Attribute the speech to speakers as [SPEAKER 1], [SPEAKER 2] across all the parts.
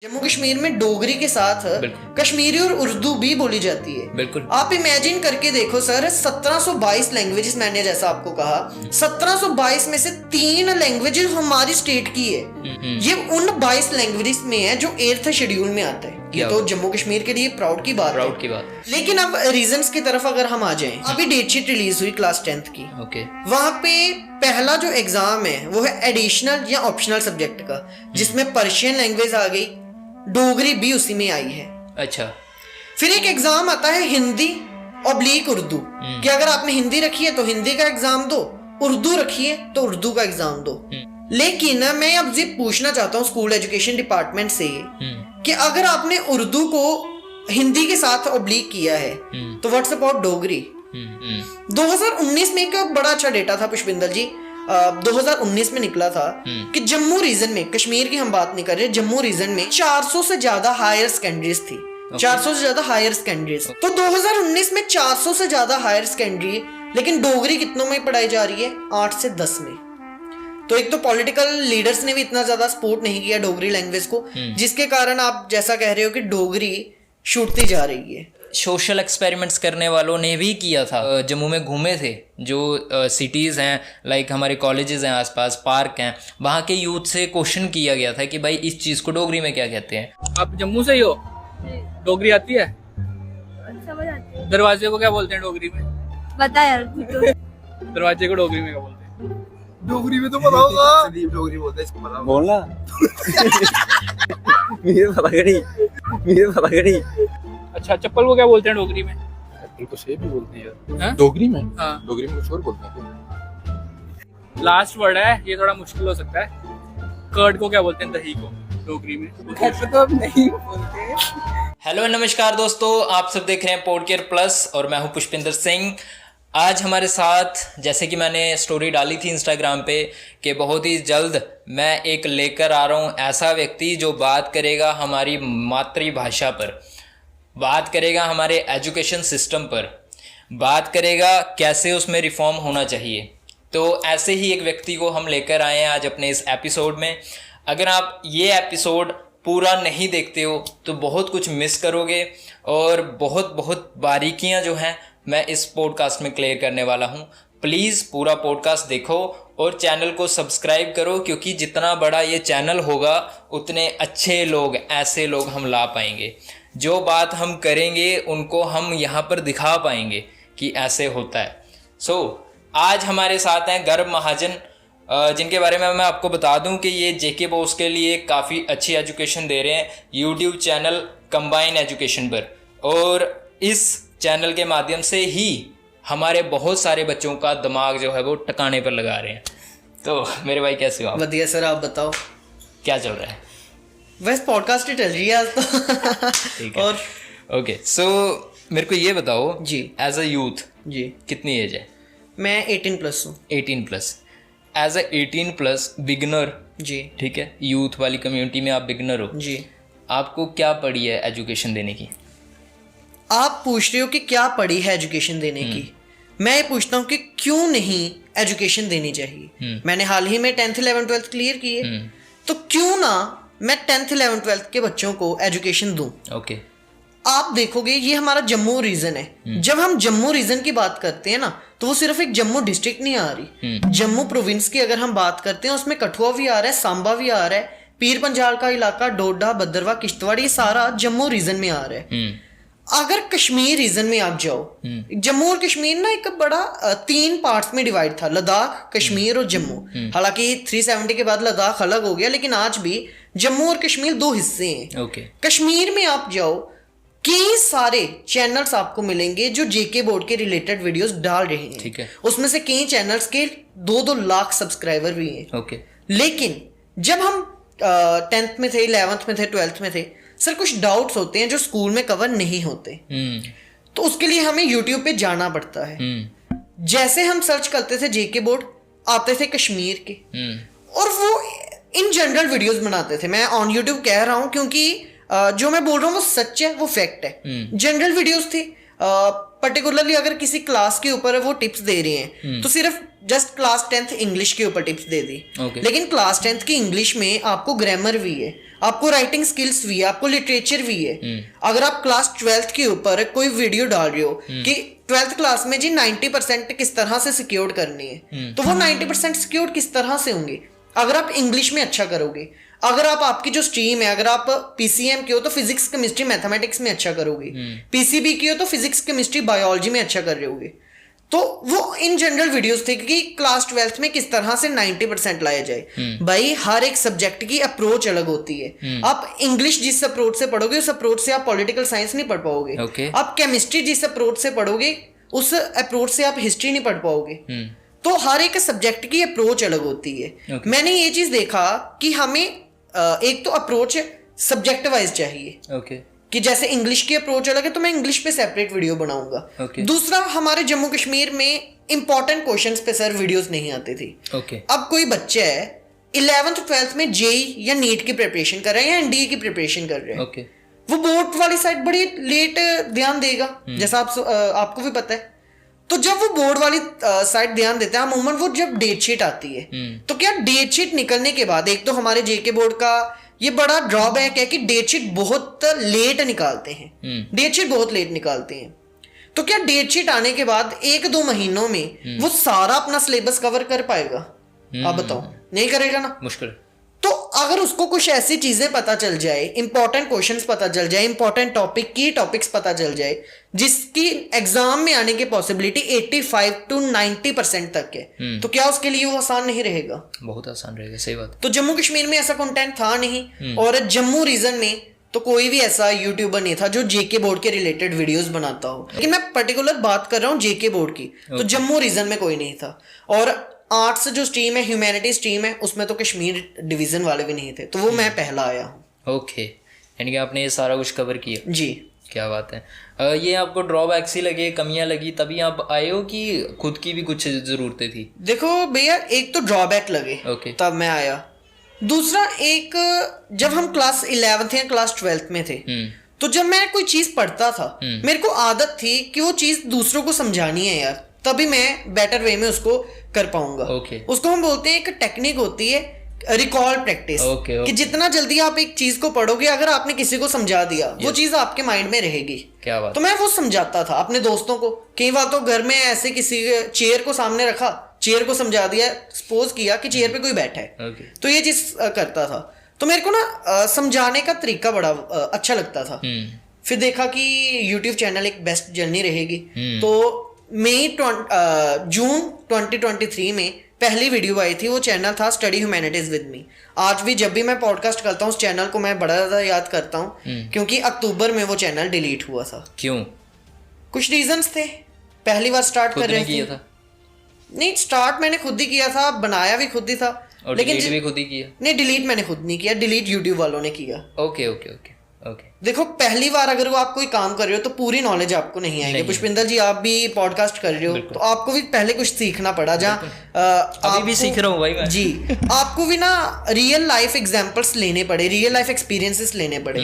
[SPEAKER 1] जम्मू कश्मीर में डोगरी के साथ कश्मीरी और उर्दू भी बोली जाती है।
[SPEAKER 2] बिल्कुल।
[SPEAKER 1] आप इमेजिन करके देखो सर, 1722 लैंग्वेजेस, मैंने जैसा आपको कहा 1722 में से 3 लैंग्वेजेस हमारी स्टेट की है। ये उन 22 लैंग्वेजेस में है जो 8th शेड्यूल में आता है। ये तो जम्मू कश्मीर के लिए प्राउड की बात है। लेकिन अब रीजंस की तरफ अगर हम आ जाएं, अभी डेटशीट रिलीज हुई क्लास 10th की। वहां पे पहला जो एग्जाम है वो है एडिशनल या ऑप्शनल सब्जेक्ट का, जिसमें पर्शियन लैंग्वेज आ गई, डोगरी भी उसी में आई है।
[SPEAKER 2] अच्छा।
[SPEAKER 1] फिर एक एग्जाम आता है हिंदी ऑब्लिक उर्दू, कि अगर आपने हिंदी रखी है तो हिंदी का एग्जाम दो, उर्दू रखी है तो उर्दू का एग्जाम दो। लेकिन मैं अब ये पूछना चाहता हूँ स्कूल एजुकेशन डिपार्टमेंट से कि अगर आपने उर्दू को हिंदी के साथ ऑब्लिक किया है तो व्हाट्स अबाउट डोगरी। 2019 में एक बड़ा अच्छा डेटा था पुष्पिंदर जी, 2019 में निकला था कि जम्मू रीजन में, कश्मीर की हम बात नहीं कर रहे, जम्मू रीजन में 400 से ज्यादा हायर सेकेंडरीज थी। 400 से ज्यादा हायर सेकेंडरीज। तो 2019 में 400 से ज्यादा हायर सेकेंडरी, लेकिन डोगरी कितनों में पढ़ाई जा रही है? 8 से 10 में। तो एक तो पॉलिटिकल लीडर्स ने भी इतना ज्यादा सपोर्ट नहीं किया डोगरी लैंग्वेज को, जिसके कारण आप जैसा कह रहे हो कि डोगरी छूटती जा रही है।
[SPEAKER 2] सोशल एक्सपेरिमेंट्स करने वालों ने भी किया था। जम्मू में घूमे थे, जो सिटीज़ हैं, लाइक हमारे कॉलेजेस हैं, आसपास पार्क हैं, वहाँ के यूथ से क्वेश्चन किया गया था कि भाई इस चीज़ को डोगरी में क्या कहते हैं।
[SPEAKER 3] आप जम्मू से ही हो? डोगरी आती है?
[SPEAKER 4] समझ आती है।
[SPEAKER 3] दरवाजे को क्या बोलते हैं डोगरी में?
[SPEAKER 4] बता यार तो।
[SPEAKER 3] दरवाजे को डोगरी में क्या बोलते हैं?
[SPEAKER 5] डोगरी में तो पता होगा। संदीप डोगरी बोलता है, इसको पता बोलना। मुझे पता नहीं।
[SPEAKER 3] अच्छा, चप्पल को क्या बोलते हैं डोगरी में?
[SPEAKER 5] एप्पल को सेब भी बोलते हैं
[SPEAKER 3] हाँ?
[SPEAKER 5] डोगरी में।
[SPEAKER 3] हाँ।
[SPEAKER 5] डोगरी में कुछ और बोलते हैं।
[SPEAKER 3] लास्ट वर्ड है, ये थोड़ा मुश्किल हो सकता है। कर्ड को क्या बोलते हैं? दही को डोगरी में
[SPEAKER 5] तो नहीं बोलते।
[SPEAKER 2] हेलो नमस्कार दोस्तों, आप सब देख रहे हैं पॉडकेयर प्लस और मैं हूं पुष्पिंदर सिंह। आज हमारे साथ, जैसे कि मैंने स्टोरी डाली थी इंस्टाग्राम पे, कि बहुत ही जल्द मैं एक लेकर आ रहा हूं ऐसा व्यक्ति जो बात करेगा हमारी मातृभाषा पर, बात करेगा हमारे एजुकेशन सिस्टम पर, बात करेगा कैसे उसमें रिफॉर्म होना चाहिए। तो ऐसे ही एक व्यक्ति को हम लेकर आए हैं आज अपने इस एपिसोड में। अगर आप ये एपिसोड पूरा नहीं देखते हो तो बहुत कुछ मिस करोगे और बहुत बारीकियां जो हैं मैं इस पॉडकास्ट में क्लियर करने वाला हूं। प्लीज़ पूरा पॉडकास्ट देखो और चैनल को सब्सक्राइब करो, क्योंकि जितना बड़ा ये चैनल होगा उतने अच्छे लोग, ऐसे लोग हम ला पाएंगे। जो बात हम करेंगे उनको हम यहाँ पर दिखा पाएंगे कि ऐसे होता है। आज हमारे साथ हैं गर्भ महाजन, जिनके बारे में मैं आपको बता दूं कि ये जेके बॉस के लिए काफ़ी अच्छी एजुकेशन दे रहे हैं यूट्यूब चैनल कंबाइन एजुकेशन पर, और इस चैनल के माध्यम से ही हमारे बहुत सारे बच्चों का दिमाग जो है वो टकाने पर लगा रहे हैं। तो मेरे भाई कैसे हो आप?
[SPEAKER 1] बढ़िया सर, आप बताओ
[SPEAKER 2] क्या चल रहा है?
[SPEAKER 1] वैसे पॉडकास्ट ही चल रही है आज तो।
[SPEAKER 2] ठीक है।
[SPEAKER 1] और
[SPEAKER 2] ओके, सो मेरे को ये बताओ
[SPEAKER 1] जी,
[SPEAKER 2] एज अ यूथ
[SPEAKER 1] जी
[SPEAKER 2] कितनी एज है?
[SPEAKER 1] मैं 18+ हूँ।
[SPEAKER 2] 18+। एज अ 18+ बिगनर,
[SPEAKER 1] जी
[SPEAKER 2] ठीक है, यूथ वाली कम्युनिटी में आप बिगनर हो
[SPEAKER 1] जी।
[SPEAKER 2] आपको क्या पड़ी है एजुकेशन देने की?
[SPEAKER 1] आप पूछ रहे हो कि क्या पड़ी है एजुकेशन देने की, मैं ये पूछता हूँ कि क्यों नहीं एजुकेशन देनी चाहिए। मैंने हाल ही में 10th 11th 12th क्लियर की है, तो क्यों ना मैं 10th 11th 12th के बच्चों को एजुकेशन दूं।
[SPEAKER 2] ओके।
[SPEAKER 1] आप देखोगे ये हमारा जम्मू रीजन है। जब हम जम्मू रीजन की बात करते हैं ना, तो वो सिर्फ एक जम्मू डिस्ट्रिक्ट नहीं आ रही। जम्मू प्रोविंस की अगर हम बात करते हैं, उसमें कठुआ भी आ रहा है, सांबा भी आ रहा है, पीर पंजाल का इलाका, डोडा, भद्रवाह, किश्तवाड़, ये सारा जम्मू रीजन में आ रहा है। अगर कश्मीर रीजन में आप जाओ, जम्मू और कश्मीर ना एक बड़ा 3 पार्ट्स में डिवाइड था, लद्दाख, कश्मीर और जम्मू। हालांकि 370 के बाद लद्दाख अलग हो गया, लेकिन आज भी जम्मू और कश्मीर 2 हिस्से हैं।
[SPEAKER 2] ओके।
[SPEAKER 1] कश्मीर में आप जाओ, कई सारे चैनल्स आपको मिलेंगे जो जेके बोर्ड के रिलेटेड वीडियोस डाल रहे हैं।
[SPEAKER 2] ठीक है।
[SPEAKER 1] उसमें से कई चैनल्स के 2-2 लाख सब्सक्राइबर भी हैं।
[SPEAKER 2] ओके।
[SPEAKER 1] लेकिन जब हम 10th में थे, 11th में थे, 12th में थे, सर कुछ डाउट्स होते हैं जो स्कूल में कवर नहीं होते, तो उसके लिए हमें यूट्यूब पे जाना पड़ता है। जैसे हम सर्च करते थे जेके बोर्ड, आते थे कश्मीर के, और वो इन जनरल वीडियोस बनाते थे। मैं ऑन यूट्यूब कह रहा हूँ क्योंकि जो मैं बोल रहा हूँ वो सच है, वो फैक्ट है। जनरल वीडियोस थी, पर्टिकुलरली अगर किसी क्लास के ऊपर वो टिप्स दे रहे हैं तो सिर्फ जस्ट क्लास 10th इंग्लिश के ऊपर टिप्स दे दी।
[SPEAKER 2] Okay.
[SPEAKER 1] लेकिन क्लास 10th की इंग्लिश में आपको ग्रामर भी है, आपको राइटिंग स्किल्स भी है, आपको लिटरेचर भी है। अगर आप क्लास 12th के ऊपर कोई वीडियो डाल रहे हो कि 12th क्लास में जी 90% किस तरह से सिक्योर करनी है, तो वो 90% सिक्योर किस तरह से होंगे? अगर आप इंग्लिश में अच्छा करोगे, अगर आप आपकी जो स्ट्रीम है, अगर आप पीसीएम के हो तो फिजिक्स केमिस्ट्री मैथमेटिक्स में अच्छा करोगे, पीसीबी की हो तो फिजिक्स केमिस्ट्री बायोलॉजी में अच्छा कर रहे होगे। तो वो इन जनरल वीडियोस थे कि क्लास 12th में किस तरह से 90% लाया जाए। भाई हर एक सब्जेक्ट की अप्रोच अलग होती है। आप इंग्लिश जिस अप्रोच से पढ़ोगे उस अप्रोच से आप पॉलिटिकल साइंस नहीं पढ़ पाओगे।
[SPEAKER 2] Okay.
[SPEAKER 1] आप केमिस्ट्री जिस अप्रोच से पढ़ोगे उस अप्रोच से आप हिस्ट्री नहीं पढ़ पाओगे। तो हर एक सब्जेक्ट की अप्रोच अलग होती है।
[SPEAKER 2] Okay.
[SPEAKER 1] मैंने ये चीज देखा कि हमें एक तो अप्रोच सब्जेक्ट वाइज चाहिए
[SPEAKER 2] ओके
[SPEAKER 1] कि जैसे इंग्लिश की अप्रोच अलग है तो मैं इंग्लिश पे सेपरेट वीडियो बनाऊंगा।
[SPEAKER 2] Okay.
[SPEAKER 1] दूसरा, हमारे जम्मू कश्मीर में इंपॉर्टेंट क्वेश्चंस पे सर वीडियोस नहीं आती थी।
[SPEAKER 2] ओके
[SPEAKER 1] अब कोई बच्चा है 11th 12th में जेई या नीट की प्रिपरेशन कर रहे हैं या एनडीए की प्रिपरेशन कर रहे हैं,
[SPEAKER 2] ओके
[SPEAKER 1] वो बोर्ड वाली साइड बड़ी लेट ध्यान देगा, जैसा आपको भी पता है। तो जब वो बोर्ड वाली साइड ध्यान देते हैं अमूमन, वो जब डेट शीट आती है तो क्या डेट शीट निकलने के बाद, एक तो हमारे जेके बोर्ड का ये बड़ा ड्रॉबैक है कि डेट शीट बहुत लेट निकालते हैं, डेट शीट बहुत लेट निकालते हैं। तो क्या डेट शीट आने के बाद 1-2 महीनों में वो सारा अपना सिलेबस कवर कर पाएगा? आप बताओ, नहीं करेगा ना।
[SPEAKER 2] मुश्किल।
[SPEAKER 1] तो अगर उसको कुछ ऐसी चीजें पता चल जाए, इंपॉर्टेंट क्वेश्चंस पता चल जाए, इंपॉर्टेंट टॉपिक की टॉपिक्स पता चल जाए जिसकी एग्जाम में आने की पॉसिबिलिटी 85 to 90% तक है, तो क्या उसके लिए वो आसान नहीं रहेगा?
[SPEAKER 2] बहुत आसान रहेगा, सही बात।
[SPEAKER 1] तो जम्मू कश्मीर में ऐसा कंटेंट था नहीं, और जम्मू रीजन में तो कोई भी ऐसा यूट्यूबर नहीं था जो जेके बोर्ड के रिलेटेड वीडियोस बनाता हो। लेकिन मैं पर्टिकुलर बात कर रहा हूँ जेके बोर्ड की, तो जम्मू रीजन में कोई नहीं था। और आर्ट्स जो स्ट्रीम है, ह्यूमैनिटी स्ट्रीम है, उसमें तो कश्मीर डिवीजन वाले भी नहीं थे, तो वो मैं पहला आया हूँ।
[SPEAKER 2] ओके, यानी कि आपने ये सारा कुछ कवर किया।
[SPEAKER 1] जी।
[SPEAKER 2] क्या बात है। ये आपको ड्रॉबैक्स ही लगे, कमियां लगी, तभी आप आए हो कि खुद की भी कुछ ज़रूरतें थी?
[SPEAKER 1] देखो भैया, एक तो ड्रॉबैक लगे
[SPEAKER 2] ओके।
[SPEAKER 1] तब मैं आया। दूसरा, एक जब हम क्लास 11th या क्लास 12th में थे, तो जब मैं कोई चीज पढ़ता था, मेरे को आदत थी कि वो चीज दूसरों को समझानी है यार, तभी मैं बेटर वे में उसको कर पाऊंगा।
[SPEAKER 2] ओके।
[SPEAKER 1] उसको हम बोलते हैं, एक टेक्निक होती है रिकॉल प्रैक्टिस,
[SPEAKER 2] ओके।
[SPEAKER 1] कि जितना जल्दी आप एक चीज को पढ़ोगे, अगर आपने किसी को समझा दिया, वो चीज आपके माइंड में रहेगी।
[SPEAKER 2] क्या बात।
[SPEAKER 1] तो मैं वो समझाता था अपने दोस्तों को। कई बार तो घर में ऐसे किसी चेयर को सामने रखा, चेयर को समझा दिया, सपोज किया कि चेयर पे कोई बैठा है, तो ये चीज करता था। तो मेरे को ना समझाने का तरीका बड़ा अच्छा लगता था। फिर देखा कि यूट्यूब चैनल एक बेस्ट जर्नी रहेगी, तो जून 2023 में पहली वीडियो आई थी। वो चैनल था स्टडी ह्यूमैनिटीज विद मी। आज भी जब भी मैं पॉडकास्ट करता हूँ उस चैनल को मैं बड़ा ज़्यादा याद करता हूँ, क्योंकि अक्टूबर में वो चैनल डिलीट हुआ था।
[SPEAKER 2] क्यों?
[SPEAKER 1] कुछ रीजंस थे। पहली बार स्टार्ट कर रहे
[SPEAKER 2] किया था?
[SPEAKER 1] नहीं, स्टार्ट मैंने खुद ही किया था, बनाया भी खुद ही था,
[SPEAKER 2] और
[SPEAKER 1] लेकिन
[SPEAKER 2] डिलीट भी खुद ही किया?
[SPEAKER 1] नहीं, डिलीट मैंने खुद नहीं किया, डिलीट यूट्यूब वालों ने किया।
[SPEAKER 2] Okay okay okay okay.
[SPEAKER 1] देखो, पहली बार अगर वो आप कोई काम कर रहे हो तो पूरी नॉलेज आपको नहीं आएगी। पुष्पिंदर जी, आप भी पॉडकास्ट कर रहे हो, तो आपको भी पहले कुछ सीखना पड़ा। जहाँ
[SPEAKER 2] अभी भी सीख रहा हूँ भाई मैं।
[SPEAKER 1] जी, आपको भी ना रियल लाइफ एग्जांपल्स लेने पड़े, रियल लाइफ एक्सपीरियंसेस लेने पड़े।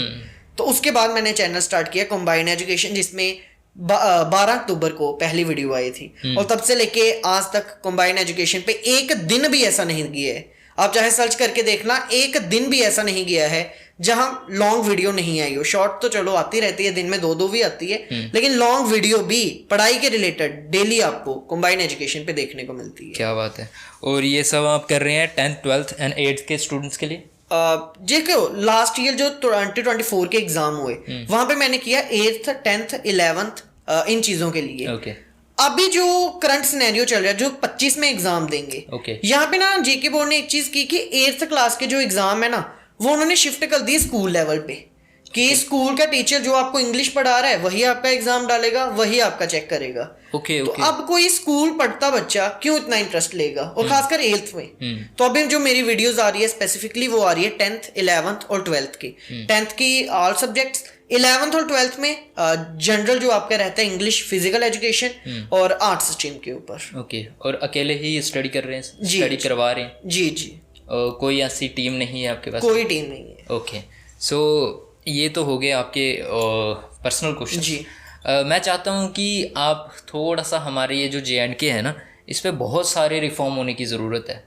[SPEAKER 1] तो उसके बाद मैंने चैनल स्टार्ट किया कंबाइंड एजुकेशन, जिसमें 12 अक्टूबर को पहली वीडियो आई थी, और तब से लेके आज तक कंबाइंड एजुकेशन पे एक दिन भी ऐसा नहीं गया है। आप चाहे सर्च करके देखना, एक दिन भी ऐसा नहीं गया है जहां लॉन्ग वीडियो नहीं आई हो। शॉर्ट तो चलो आती रहती है, दिन में 2-2 भी आती है, लेकिन लॉन्ग वीडियो भी पढ़ाई के रिलेटेड डेली आपको कंबाइंड एजुकेशन पे देखने को मिलती है।
[SPEAKER 2] क्या बात है। और ये सब आप कर रहे हैं 10th 12th एंड 8th के स्टूडेंट्स के लिए?
[SPEAKER 1] जी, क्यों लास्ट ईयर जो 2024 के एग्जाम हुए, वहां पे मैंने किया 8th 10th 11th इन चीजों के लिए।
[SPEAKER 2] ओके।
[SPEAKER 1] अभी जो करंट सिनेरियो चल रहा है, जो 25 में एग्जाम देंगे,
[SPEAKER 2] ओके।
[SPEAKER 1] यहाँ पे ना जेके बोर्ड ने एक चीज की कि 8th क्लास के जो एग्जाम है ना, वो उन्होंने शिफ्ट कर दी स्कूल लेवल पे, कि स्कूल का टीचर जो आपको इंग्लिश पढ़ा रहा है वही आपका एग्जाम डालेगा, वही आपका चेक करेगा।
[SPEAKER 2] ओके
[SPEAKER 1] तो
[SPEAKER 2] ओके।
[SPEAKER 1] अब कोई स्कूल पढ़ता बच्चा क्यों इतना इंटरेस्ट लेगा, और खासकर 8th में। तो अभी जो मेरी वीडियोस आ रही है स्पेसिफिकली, वो आ रही है 10th 11th और 12th की। 10th की ऑल सब्जेक्ट्स, 11th और 12th में जनरल जो आपका रहता है इंग्लिश, फिजिकल एजुकेशन और आर्ट्स स्ट्रीम के ऊपर।
[SPEAKER 2] ओके। और अकेले ही स्टडी कर रहे हैं?
[SPEAKER 1] जी,
[SPEAKER 2] स्टडी करवा रहे हैं?
[SPEAKER 1] जी जी।
[SPEAKER 2] कोई ऐसी टीम नहीं है आपके पास?
[SPEAKER 1] कोई टीम नहीं है।
[SPEAKER 2] ओके। सो ये तो हो गए आपके पर्सनल क्वेश्चन।
[SPEAKER 1] जी।
[SPEAKER 2] मैं चाहता हूँ कि आप थोड़ा सा हमारे ये जो J&K है ना, इस पे बहुत सारे रिफॉर्म होने की ज़रूरत है।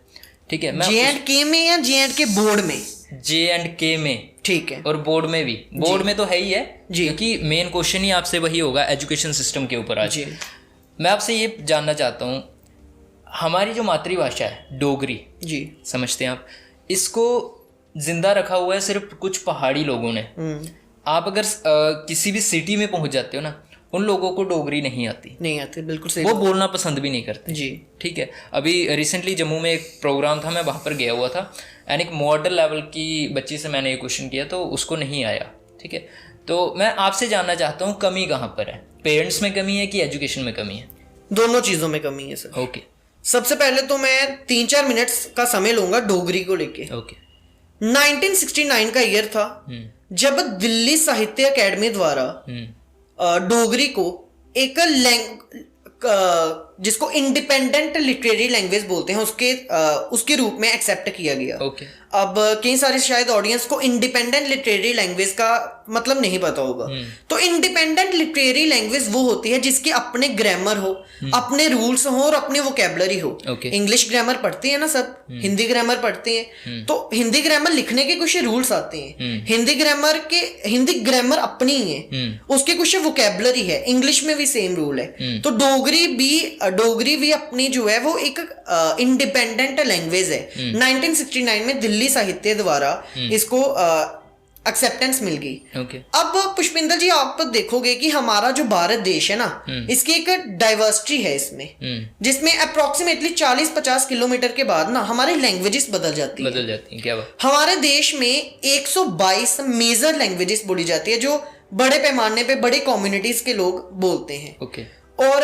[SPEAKER 2] ठीक है? मैं
[SPEAKER 1] J&K में या J&K बोर्ड में?
[SPEAKER 2] J&K में।
[SPEAKER 1] ठीक है।
[SPEAKER 2] और बोर्ड में भी, बोर्ड में तो है ही है
[SPEAKER 1] जी।
[SPEAKER 2] क्योंकि मेन क्वेश्चन ही आपसे वही होगा एजुकेशन सिस्टम के ऊपर आज।
[SPEAKER 1] जी।
[SPEAKER 2] मैं आपसे ये जानना चाहता हूँ, हमारी जो मातृभाषा है डोगरी,
[SPEAKER 1] जी।
[SPEAKER 2] समझते हैं आप, इसको जिंदा रखा हुआ है सिर्फ कुछ पहाड़ी लोगों ने। आप अगर किसी भी सिटी में पहुंच जाते हो ना, उन लोगों को डोगरी नहीं आती,
[SPEAKER 1] नहीं आती, बिल्कुल सही।
[SPEAKER 2] वो बोलना पसंद भी नहीं करते।
[SPEAKER 1] जी।
[SPEAKER 2] ठीक है। अभी रिसेंटली जम्मू में एक प्रोग्राम था, मैं वहाँ पर गया हुआ था एंड एक मॉडल लेवल की बच्ची से मैंने ये क्वेश्चन किया तो उसको नहीं आया। ठीक है। तो मैं आपसे जानना चाहता हूँ कमी कहाँ पर है, पेरेंट्स में कमी है कि एजुकेशन में कमी है?
[SPEAKER 1] दोनों चीजों में कमी है सर।
[SPEAKER 2] ओके।
[SPEAKER 1] सबसे पहले तो मैं 3-4 मिनट का समय लूंगा डोगरी को लेके।
[SPEAKER 2] ओके।
[SPEAKER 1] 1969 का ईयर था जब दिल्ली साहित्य अकेडमी द्वारा डोगरी को एक जिसको इंडिपेंडेंट लिटरेरी लैंग्वेज बोलते हैं उसके रूप में एक्सेप्ट किया गया।
[SPEAKER 2] ओके।
[SPEAKER 1] अब कई सारे शायद ऑडियंस को इंडिपेंडेंट लिटरेरी लैंग्वेज का मतलब नहीं पता होगा। तो इंडिपेंडेंट लिटरेरी लैंग्वेज वो होती है जिसके अपने ग्रामर हो, अपने रूल्स हो और अपने वोकेबलरी हो।
[SPEAKER 2] Okay.
[SPEAKER 1] इंग्लिश ग्रामर पढ़ते हैं ना सब, हिंदी ग्रामर पढ़ते हैं, तो हिंदी ग्रामर लिखने के कुछ रूल्स आते हैं। हिंदी ग्रामर अपनी ही है, उसके कुछ वोकेबलरी है। इंग्लिश में भी सेम रूल है। तो डोगरी भी अपनी जो है वो एक इंडिपेंडेंट लैंग्वेज है। 1969 में दिल्ली साहित्य द्वारा इसको एक्सेप्टेंस मिल गई।
[SPEAKER 2] Okay.
[SPEAKER 1] अब पुष्पिंदर जी आप देखोगे कि हमारा जो भारत देश है ना, इसकी एक डाइवर्सिटी है इसमें, जिसमें अप्रोक्सीमेटली 40-50 किलोमीटर के बाद ना हमारी लैंग्वेजेस बदल जाती
[SPEAKER 2] हैं। क्या बात?
[SPEAKER 1] हमारे देश में 122 मेजर लैंग्वेजेस बोली जाती है जो बड़े पैमाने पे बड़े कम्युनिटीज के लोग बोलते हैं।
[SPEAKER 2] ओके।
[SPEAKER 1] और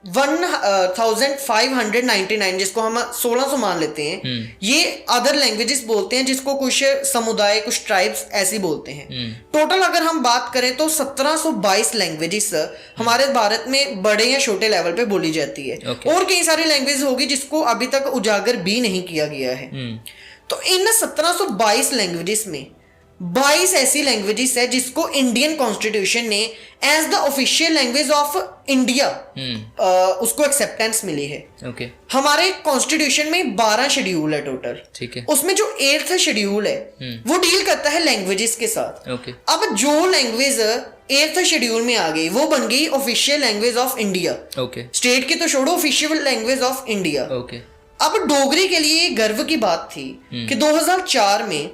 [SPEAKER 1] 1599 जिसको हम 1600 मान लेते हैं, ये अदर लैंग्वेजेस बोलते हैं जिसको कुछ समुदाय, कुछ ट्राइब्स ऐसी बोलते हैं। टोटल अगर हम बात करें तो 1722 लैंग्वेजेस हमारे भारत में बड़े या छोटे लेवल पे बोली जाती है। और कई सारी लैंग्वेज होगी जिसको अभी तक उजागर भी नहीं किया गया है। तो इन 1722 लैंग्वेजेस में 22 ऐसी लैंग्वेजेस है जिसको इंडियन कॉन्स्टिट्यूशन ने as the official language of India उसको एक्सेप्टेंस मिली है।
[SPEAKER 2] ओके।
[SPEAKER 1] हमारे कॉन्स्टिट्यूशन में 12 शेड्यूल है टोटल।
[SPEAKER 2] ठीक है।
[SPEAKER 1] उसमें जो 8th शेड्यूल है वो डील करता है लैंग्वेजेस के साथ।
[SPEAKER 2] ओके।
[SPEAKER 1] अब जो लैंग्वेज 8th शेड्यूल में आ गई वो बन गई official language of India.
[SPEAKER 2] Okay.
[SPEAKER 1] State की तो छोड़ो, official language of India.
[SPEAKER 2] Okay.
[SPEAKER 1] अब डोगरी के लिए गर्व की बात थी कि 2004 में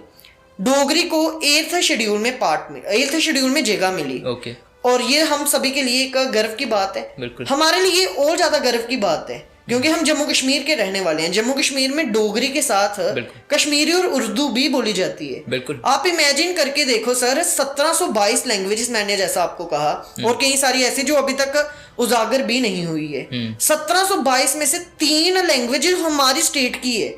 [SPEAKER 1] डोगरी को 8th शेड्यूल में जगह मिली।
[SPEAKER 2] ओके।
[SPEAKER 1] और ये हम सभी के लिए एक गर्व की बात है।
[SPEAKER 2] बिल्कुल।
[SPEAKER 1] हमारे लिए और ज्यादा गर्व की बात है क्योंकि हम जम्मू कश्मीर के रहने वाले हैं। जम्मू कश्मीर में डोगरी के साथ कश्मीरी और उर्दू भी बोली जाती है।
[SPEAKER 2] बिल्कुल।
[SPEAKER 1] आप इमेजिन करके देखो सर, 1722 लैंग्वेजेस मैंने जैसा आपको कहा, और कई सारी ऐसी जो अभी तक उजागर भी नहीं हुई है। 1722 में से 3 लैंग्वेजेस हमारी स्टेट की है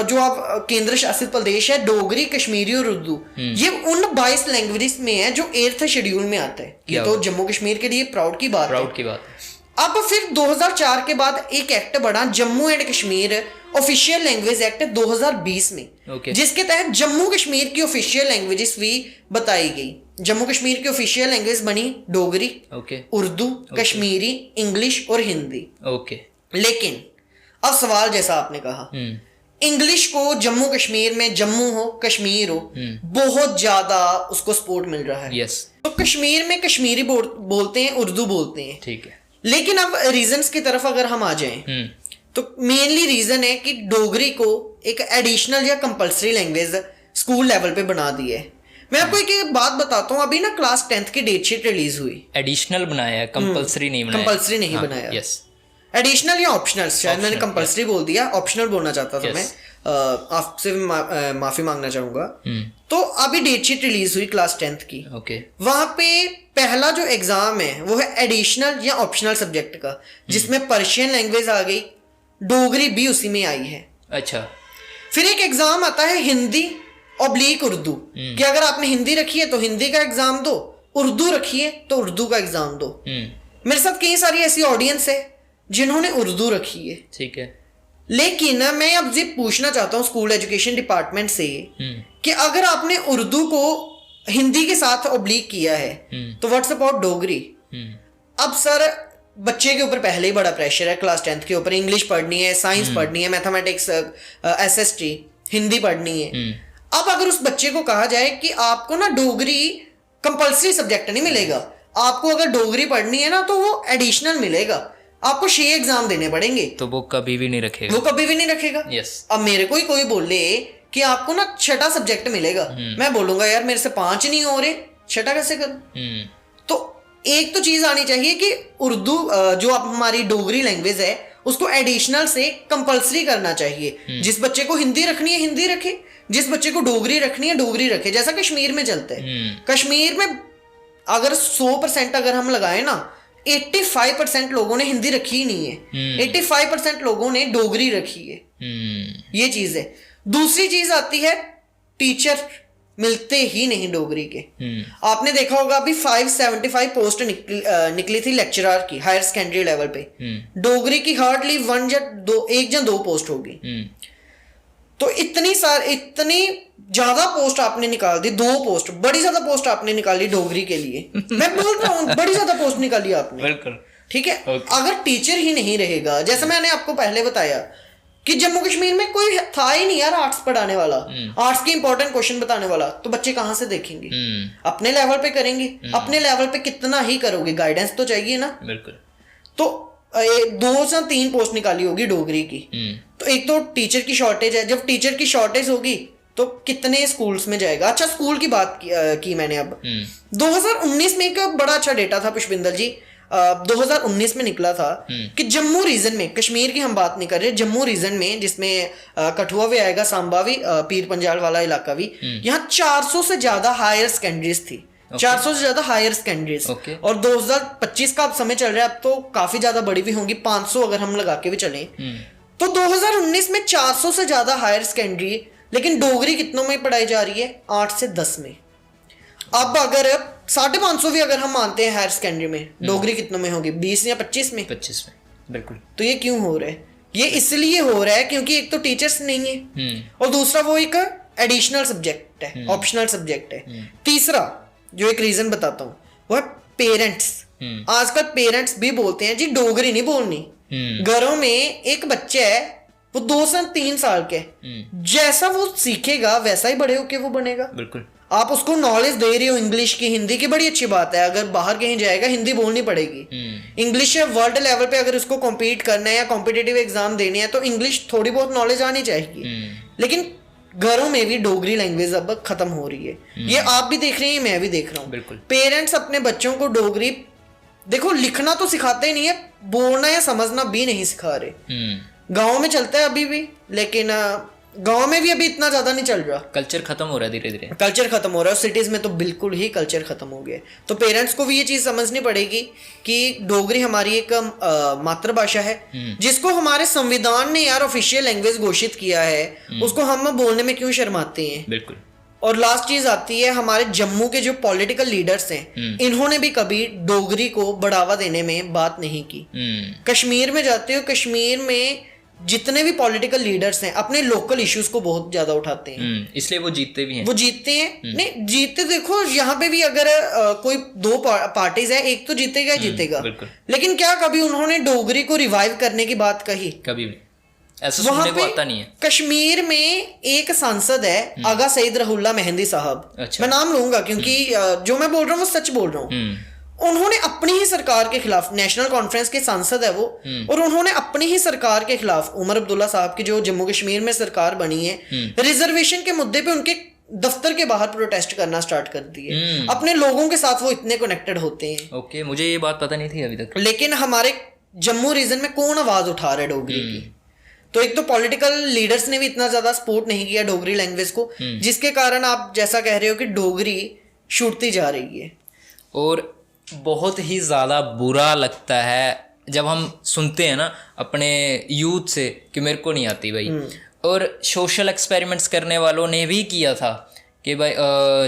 [SPEAKER 1] जो आप केंद्र शासित प्रदेश है, डोगरी, कश्मीरी और उर्दू। ये उन 22 लैंग्वेजेस में है जो 8th शेड्यूल में आता है। ये तो जम्मू कश्मीर के लिए प्राउड की बात है। अब फिर 2004 के बाद एक एक्ट बढ़ा, Jammu and Kashmir official language act 2020 में। जिसके तहत जम्मू कश्मीर की ऑफिशियल लैंग्वेजेस भी बताई गई। जम्मू कश्मीर की ऑफिशियल लैंग्वेज बनी डोगरी, उर्दू, कश्मीरी, इंग्लिश और हिंदी। लेकिन अब सवाल जैसा आपने कहा, इंग्लिश को जम्मू कश्मीर में, जम्मू हो कश्मीर हो, बहुत ज्यादा उसको सपोर्ट मिल रहा है। तो कश्मीर में कश्मीरी बोलते हैं, उर्दू बोलते हैं।
[SPEAKER 2] ठीक है।
[SPEAKER 1] लेकिन अब रीजंस की तरफ अगर हम आ जाएं तो मेनली रीजन है कि डोगरी को एक एडिशनल या कंपलसरी लैंग्वेज स्कूल लेवल पे बना दी है। मैं आपको एक बात बताता हूँ, अभी ना क्लास 10th की डेटशीट रिलीज हुई।
[SPEAKER 2] एडिशनल बनाया है, कंपलसरी नहीं बनाया।
[SPEAKER 1] कंपलसरी नहीं बनाया।
[SPEAKER 2] यस।
[SPEAKER 1] एडिशनल या ऑप्शनल, शायद मैंने कंपलसरी बोल दिया, ऑप्शनल बोलना चाहता था मैं। आपसे माफी मांगना चाहूंगा। तो अभी डेटशीट रिलीज हुई क्लास 10th की। वहां पे पहला जो एग्जाम है वो है एडिशनल या ऑप्शनल सब्जेक्ट का, जिसमें पर्शियन लैंग्वेज आ गई, डोगरी भी उसी में आई है।
[SPEAKER 2] अच्छा।
[SPEAKER 1] फिर एक एग्जाम आता है हिंदी ऑब्लिक उर्दू, कि अगर आपने हिंदी रखी है तो हिंदी का एग्जाम दो, उर्दू रखी है तो उर्दू का एग्जाम दो। मेरे साथ कई सारी ऐसी ऑडियंस है जिन्होंने उर्दू रखी है।
[SPEAKER 2] ठीक है।
[SPEAKER 1] लेकिन मैं अब ये पूछना चाहता हूँ स्कूल एजुकेशन डिपार्टमेंट से कि अगर आपने उर्दू को हिंदी के साथ ऑब्लिक किया है तो व्हाट्स अबाउट डोगरी? अब सर बच्चे के ऊपर पहले ही बड़ा प्रेशर है क्लास 10th के ऊपर। इंग्लिश पढ़नी है, साइंस पढ़नी है, मैथमेटिक्स, SST, हिंदी पढ़नी है। अब अगर उस बच्चे को कहा जाए कि आपको ना डोगरी कंपलसरी सब्जेक्ट नहीं मिलेगा, आपको अगर डोगरी पढ़नी है ना तो वो एडिशनल मिलेगा, आपको 6 एग्जाम देने पड़ेंगे,
[SPEAKER 2] तो वो कभी भी नहीं रखेगा,
[SPEAKER 1] वो कभी भी नहीं रखेगा।
[SPEAKER 2] यस।
[SPEAKER 1] अब मेरे को ही कोई बोले कि आपको ना 6ठा सब्जेक्ट मिलेगा, मैं बोलूंगा यार मेरे से 5 नहीं हो रहे, 6ठा कैसे करूं? तो एक तो चीज आनी चाहिए कि उर्दू जो अब हमारी डोगरी लैंग्वेज है उसको एडिशनल से कंपलसरी करना चाहिए। जिस बच्चे को हिंदी रखनी है हिंदी रखे, जिस बच्चे को डोगरी रखनी है डोगरी रखे, जैसा कश्मीर में चलता है। कश्मीर में अगर 100% अगर हम लगाए ना, 85% लोगों ने हिंदी रखी ही नहीं है, 85% लोगों ने डोगरी रखी है। ये चीज है। दूसरी चीज आती है टीचर मिलते ही नहीं डोगरी के। आपने देखा होगा अभी 575 पोस्ट निकली थी लेक्चरर की हायर सेकेंडरी लेवल पे, डोगरी की हार्डली 1 या 2 पोस्ट होगी। तो इतनी ज्यादा पोस्ट आपने निकाल दी, 2 पोस्ट, बड़ी ज्यादा पोस्ट आपने निकाली डोगरी के लिए। मैं बोल रहा हूँ बड़ी ज्यादा पोस्ट निकाली आपने,
[SPEAKER 2] बिल्कुल
[SPEAKER 1] ठीक है। अगर टीचर ही नहीं रहेगा, जैसे मैंने आपको पहले बताया कि जम्मू कश्मीर में कोई था ही नहीं यार आर्ट्स पढ़ाने वाला, आर्ट्स के इंपॉर्टेंट क्वेश्चन बताने वाला, तो बच्चे कहाँ से देखेंगे? अपने लेवल पे करेंगे। अपने लेवल पे कितना ही करोगे, गाइडेंस तो चाहिए ना।
[SPEAKER 2] बिल्कुल।
[SPEAKER 1] तो 2 से 3 पोस्ट निकाली होगी डोगरी की। तो एक तो टीचर की शॉर्टेज है, जब टीचर की शॉर्टेज होगी तो कितने स्कूल्स में जाएगा। अच्छा, स्कूल की बात की मैंने अब 2019 में एक बड़ा अच्छा डेटा था पुष्पिंदर जी, 2019 में निकला था कि जम्मू रीजन में, कश्मीर की हम बात नहीं कर रहे, जम्मू रीजन में जिसमें कठुआ भी आएगा, सांबा भी, पीर पंजाल वाला इलाका भी, यहाँ 400 से ज्यादा हायर सेकेंडरीज थी। 400 से ज्यादा हायर सेकेंडरीज। और 2025 का अब समय चल रहा है, अब तो काफी ज्यादा बड़ी भी होंगी, 500 अगर हम लगा के भी चलें तो 2019 में 400 से ज्यादा हायर सेकेंडरी, लेकिन डोगरी कितनों में पढ़ाई जा रही है? 8 से 10 में। अब अगर 550 भी अगर हम मानते हैं हायर सेकेंडरी में, डोगरी कितनों में होगी? 20 या 25 में?
[SPEAKER 2] 25 में, बिल्कुल।
[SPEAKER 1] तो ये क्यों हो रहा है? ये इसलिए हो रहा है क्योंकि एक तो टीचर्स नहीं है, और दूसरा वो एक एडिशनल सब्जेक्ट है, ऑप्शनल सब्जेक्ट है। तीसरा जो एक रीजन बताता हूँ वो है पेरेंट्स। आजकल पेरेंट्स भी बोलते हैं जी डोगरी नहीं बोलनी। घरों में एक बच्चा है, वो 2 से 3 साल के, जैसा वो सीखेगा वैसा ही बड़े होके वो बनेगा।
[SPEAKER 2] बिल्कुल।
[SPEAKER 1] आप उसको नॉलेज दे रही हो इंग्लिश की, हिंदी की, बड़ी अच्छी बात है। अगर बाहर कहीं जाएगा हिंदी बोलनी पड़ेगी। इंग्लिश वर्ल्ड लेवल पे अगर उसको कॉम्पीट करना है या कॉम्पिटिटिव एग्जाम देनी है तो इंग्लिश थोड़ी बहुत नॉलेज आनी चाहिए। लेकिन घरों में भी डोगरी लैंग्वेज अब खत्म हो रही है। ये आप भी देख रहे हैं, मैं भी देख रहा हूँ।
[SPEAKER 2] बिल्कुल।
[SPEAKER 1] पेरेंट्स अपने बच्चों को डोगरी, देखो लिखना तो सिखाते ही नहीं है, बोलना या समझना भी नहीं सिखा रहे। गाँव में चलता है अभी भी, लेकिन गांव में भी अभी इतना ज्यादा नहीं चल रहा।
[SPEAKER 2] कल्चर खत्म हो रहा है धीरे धीरे,
[SPEAKER 1] कल्चर खत्म हो रहा है। सिटीज में तो बिल्कुल ही कल्चर खत्म हो गया। तो पेरेंट्स को भी ये चीज समझनी पड़ेगी कि डोगरी हमारी एक मातृभाषा है, जिसको हमारे संविधान ने यार ऑफिशियल लैंग्वेज घोषित किया है, उसको हम बोलने में क्यों शर्माते हैं?
[SPEAKER 2] बिल्कुल।
[SPEAKER 1] और लास्ट चीज आती है, हमारे जम्मू के जो पॉलिटिकल लीडर्स हैं, इन्होंने भी कभी डोगरी को बढ़ावा देने में बात नहीं की। कश्मीर में जाते हो, कश्मीर में जितने भी पॉलिटिकल लीडर्स हैं अपने लोकल इश्यूज को बहुत ज्यादा उठाते हैं,
[SPEAKER 2] इसलिए वो जीतते भी हैं।
[SPEAKER 1] वो जीतते हैं। नहीं जीतते, देखो यहाँ पे भी अगर कोई 2 पार्टीज है, एक तो जीतेगा ही जीतेगा, लेकिन क्या कभी उन्होंने डोगरी को रिवाइव करने की बात कही?
[SPEAKER 2] कभी भी ऐसा सुनने को आता नहीं है।
[SPEAKER 1] कश्मीर में एक सांसद है आगा सईद रहुल्ला मेहंदी साहब, मैं नाम लूंगा क्योंकि जो मैं बोल रहा हूँ वो सच बोल रहा हूँ। उन्होंने अपनी ही सरकार के खिलाफ, नेशनल कॉन्फ्रेंस के सांसद है वो, और उन्होंने अपनी ही सरकार के खिलाफ, उमर अब्दुल्ला साहब की जो जम्मू कश्मीर में सरकार बनी है, रिजर्वेशन के मुद्दे पे उनके दफ्तर के बाहर प्रोटेस्ट करना स्टार्ट कर दिए। अपने लोगों के साथ वो इतने कनेक्टेड होते हैं।
[SPEAKER 2] ओके, मुझे ये बात पता नहीं थी अभी तक।
[SPEAKER 1] लेकिन हमारे जम्मू रीजन में कौन आवाज उठा रहा है डोगरी की? तो एक तो पॉलिटिकल लीडर्स ने भी इतना ज्यादा सपोर्ट नहीं किया डोगरी लैंग्वेज को, जिसके कारण आप जैसा कह रहे हो कि डोगरी छूटती जा रही है।
[SPEAKER 2] और बहुत ही ज़्यादा बुरा लगता है जब हम सुनते हैं ना अपने यूथ से कि मेरे को नहीं आती भाई। और सोशल एक्सपेरिमेंट्स करने वालों ने भी किया था कि भाई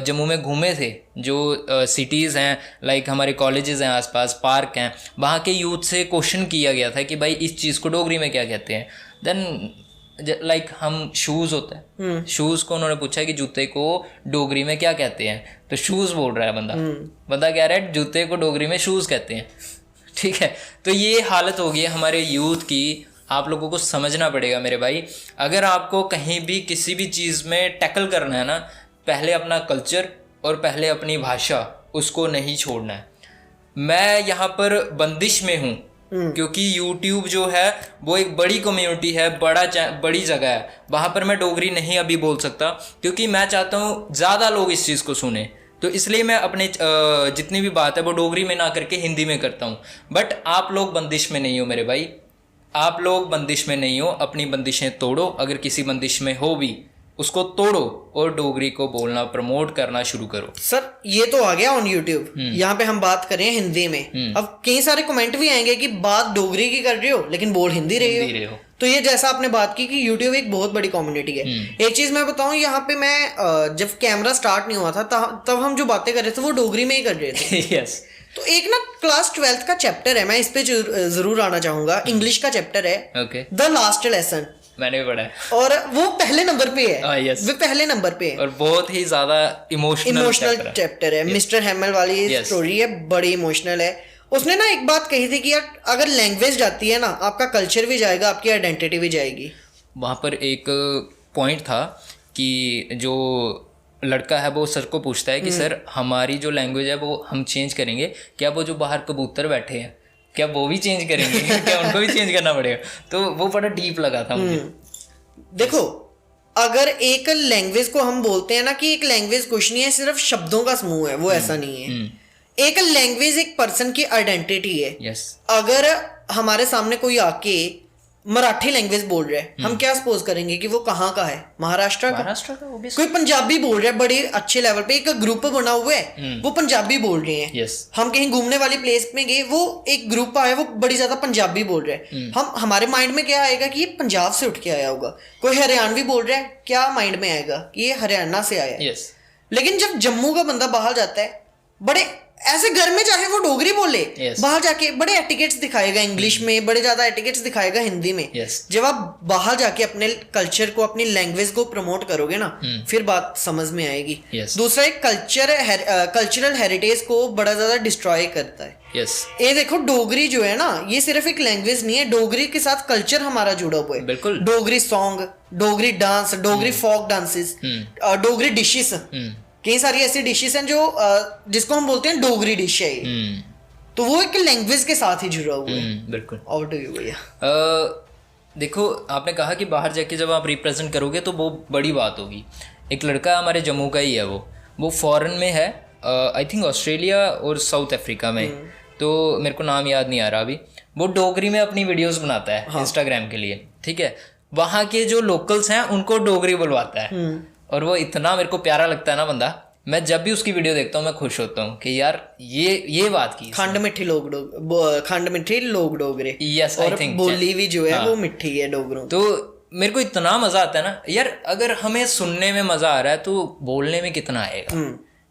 [SPEAKER 2] जम्मू में घूमे थे, जो सिटीज़ हैं, लाइक हमारे कॉलेजेस हैं, आसपास पार्क हैं, वहाँ के यूथ से क्वेश्चन किया गया था कि भाई इस चीज़ को डोगरी में क्या कहते हैं। देन लाइक हम शूज़ होता है, शूज़ को उन्होंने पूछा कि जूते को डोगरी में क्या कहते हैं, तो शूज़ बोल रहा है बंदा कह रहा है जूते को डोगरी में शूज़ कहते हैं। ठीक है, तो ये हालत हो गई है हमारे यूथ की। आप लोगों को समझना पड़ेगा मेरे भाई। अगर आपको कहीं भी किसी भी चीज़ में टैकल करना है ना, पहले अपना कल्चर और पहले अपनी भाषा उसको नहीं छोड़ना है। मैं यहाँ पर बंदिश में हूँ क्योंकि YouTube जो है वो एक बड़ी कम्युनिटी है, बड़ी जगह है, वहाँ पर मैं डोगरी नहीं अभी बोल सकता क्योंकि मैं चाहता हूँ ज़्यादा लोग इस चीज़ को सुने। तो इसलिए मैं अपने जितनी भी बात है वो डोगरी में ना करके हिंदी में करता हूँ। बट आप लोग बंदिश में नहीं हो मेरे भाई, आप लोग बंदिश में नहीं हो। अपनी बंदिशें तोड़ो, अगर किसी बंदिश में हो भी उसको तोड़ो और डोगरी को बोलना प्रमोट करना शुरू करो।
[SPEAKER 1] सर ये तो आ गया ऑन यूट्यूब, यहाँ पे हम बात करें हिंदी में। अब कई सारे कमेंट भी आएंगे कि बात डोगरी की कर रहे हो लेकिन बोल हिंदी रहे हो। तो ये जैसा आपने बात की कि यूट्यूब एक बहुत बड़ी कम्युनिटी है। एक चीज मैं बताऊं, यहाँ पे मैं जब कैमरा स्टार्ट नहीं हुआ था तब हम जो बातें कर रहे थे वो डोगरी में ही कर रहे थे।
[SPEAKER 2] यस।
[SPEAKER 1] तो एक ना क्लास 12th का चैप्टर है, मैं इस पे जरूर आना चाहूंगा। इंग्लिश का चैप्टर है,
[SPEAKER 2] ओके,
[SPEAKER 1] द लास्ट लेसन।
[SPEAKER 2] मैंने भी पढ़ा है
[SPEAKER 1] और वो पहले नंबर पे है।
[SPEAKER 2] yes.
[SPEAKER 1] वो पहले नंबर पे है
[SPEAKER 2] और बहुत ही ज्यादा इमोशनल
[SPEAKER 1] चैप्टर है। मिस्टर हेमल वाली स्टोरी है, बड़ी इमोशनल है। उसने ना एक बात कही थी कि यार अगर लैंग्वेज जाती है ना, आपका कल्चर भी जाएगा, आपकी आइडेंटिटी भी जाएगी।
[SPEAKER 2] वहाँ पर एक पॉइंट था कि जो लड़का है वो सर को पूछता है कि सर हमारी जो लैंग्वेज है वो हम चेंज करेंगे क्या, वो जो बाहर कबूतर बैठे हैं क्या वो भी चेंज करेंगे क्या उनको भी चेंज करना पड़ेगा। तो वो बड़ा डीप लगा था मुझे।
[SPEAKER 1] देखो अगर एक लैंग्वेज को हम बोलते हैं ना कि एक लैंग्वेज कुछ नहीं है, सिर्फ शब्दों का समूह है, वो ऐसा नहीं है। एक लैंग्वेज एक पर्सन की आइडेंटिटी है।
[SPEAKER 2] यस।
[SPEAKER 1] अगर हमारे सामने कोई आके मराठी लैंग्वेज बोल रहा है, हम क्या सपोज करेंगे कि वो कहाँ का है, महाराष्ट्र का। कोई पंजाबी बोल रहा है बड़े अच्छे लेवल पे, एक ग्रुप बना हुआ है, वो पंजाबी बोल रहे हैं। हम कहीं घूमने वाली प्लेस में गए, वो एक ग्रुप आया, वो बड़ी ज्यादा पंजाबी बोल रहा है। हमारे माइंड में क्या आएगा कि ये पंजाब से उठ के आया होगा। कोई हरियाणवी बोल रहा है, क्या माइंड में आएगा कि ये हरियाणा से आया है। लेकिन जब जम्मू का बंदा बाहर जाता है, बड़े ऐसे घर में चाहे वो डोगरी बोले, बाहर जाके बड़े एटिकेट्स दिखाएगा इंग्लिश में, बड़े ज्यादा एटिकेट्स दिखाएगा हिंदी में। जब आप बाहर जाके अपने कल्चर को, अपनी लैंग्वेज को प्रमोट करोगे ना, फिर बात समझ में आएगी। दूसरा एक कल्चरल हेरिटेज को बड़ा ज्यादा डिस्ट्रॉय करता है। ये देखो डोगरी जो है ना, ये सिर्फ एक लैंग्वेज नहीं है, डोगरी के साथ कल्चर हमारा जुड़ा हुआ है।
[SPEAKER 2] बिल्कुल।
[SPEAKER 1] Dogri song, Dogri dance, Dogri folk dances, Dogri dishes, कई सारी ऐसी डिशेस हैं जो जिसको हम बोलते हैं डोगरी डिश है। तो वो एक लैंग्वेज के साथ ही जुड़ा हुआ है।
[SPEAKER 2] बिल्कुल।
[SPEAKER 1] और टू यू भैया,
[SPEAKER 2] देखो आपने कहा कि बाहर जाके जब आप रिप्रेजेंट करोगे तो वो बड़ी बात होगी। एक लड़का हमारे जम्मू का ही है, वो फॉरेन में है, आई थिंक ऑस्ट्रेलिया और साउथ अफ्रीका में। तो मेरे को नाम याद नहीं आ रहा अभी। वो डोगरी में अपनी वीडियोस बनाता है इंस्टाग्राम के लिए, ठीक है। वहाँ के जो लोकल्स हैं उनको डोगरी बुलवाता है, और वो इतना मेरे को प्यारा लगता है ना बंदा। मैं जब भी उसकी वीडियो देखता हूँ मैं खुश होता हूँ कि यार ये बात की
[SPEAKER 1] खंड मिठी लोग डोगरे।
[SPEAKER 2] यस, आई थिंक
[SPEAKER 1] बोली भी जो है वो मिठी है डोगरों।
[SPEAKER 2] तो मेरे को इतना मजा आता है ना यार, अगर हमें सुनने में मजा आ रहा है तो बोलने में कितना आएगा।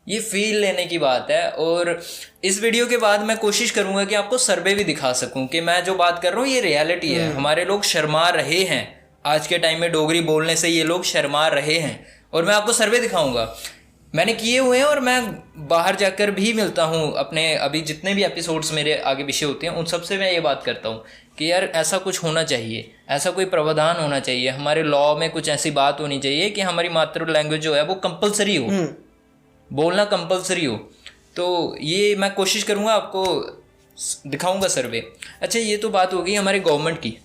[SPEAKER 2] ये फील लेने की बात है। और इस वीडियो के बाद मैं कोशिश करूंगा कि आपको सर्वे भी दिखा सकूं कि मैं जो बात कर रहा हूँ ये रियलिटी है। हमारे लोग शर्मा रहे हैं आज के टाइम में, डोगरी बोलने से ये लोग शर्मा रहे हैं, और मैं आपको सर्वे दिखाऊंगा। मैंने किए हुए हैं और मैं बाहर जाकर भी मिलता हूँ अपने, अभी जितने भी एपिसोड्स मेरे आगे पीछे होते हैं उन सबसे मैं ये बात करता हूँ कि यार ऐसा कुछ होना चाहिए, ऐसा कोई प्रावधान होना चाहिए, हमारे लॉ में कुछ ऐसी बात होनी चाहिए कि हमारी मातृ लैंग्वेज जो है वो कंपलसरी हो, बोलना कंपलसरी हो। तो ये मैं कोशिश करूँगा, आपको दिखाऊँगा सर्वे। अच्छा, ये तो बात हो गई हमारे गवर्नमेंट की।